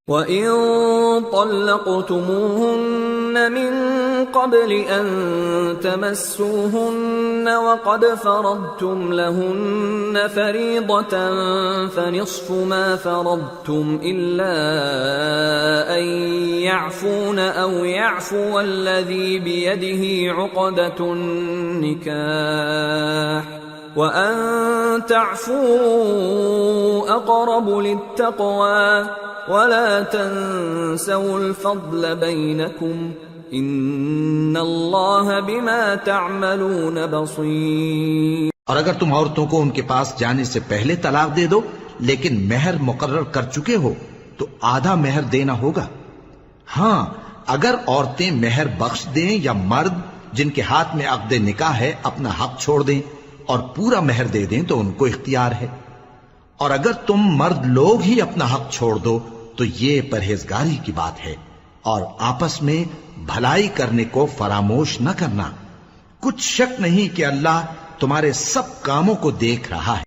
وَإِن طَلَّقْتُمُوهُنَّ مِن قَبْلِ أَن تَمَسُّوهُنَّ وَقَدْ فَرَضْتُمْ لَهُنَّ فَرِيضَةً فَنِصْفُ مَا فَرَضْتُمْ إِلَّا أَن يَعْفُونَ أَوْ يَعْفُوَ الَّذِي بِيَدِهِ عُقْدَةُ النِّكَاحِ وَأَن تَعْفُوا أَقْرَبُ لِلتَّقْوَى وَلَا تَنسَوُا الْفَضْلَ بَيْنَكُمْ إِنَّ اللَّهَ بِمَا تَعْمَلُونَ بَصِيرٌ۔ اور اگر تم عورتوں کو ان کے پاس جانے سے پہلے طلاق دے دو لیکن مہر مقرر کر چکے ہو تو آدھا مہر دینا ہوگا۔ ہاں اگر عورتیں مہر بخش دیں یا مرد جن کے ہاتھ میں عقد نکاح ہے اپنا حق چھوڑ دیں اور پورا مہر دے دیں تو ان کو اختیار ہے۔ اور اگر تم مرد لوگ ہی اپنا حق چھوڑ دو تو یہ پرہیزگاری کی بات ہے، اور آپس میں بھلائی کرنے کو فراموش نہ کرنا۔ کچھ شک نہیں کہ اللہ تمہارے سب کاموں کو دیکھ رہا ہے۔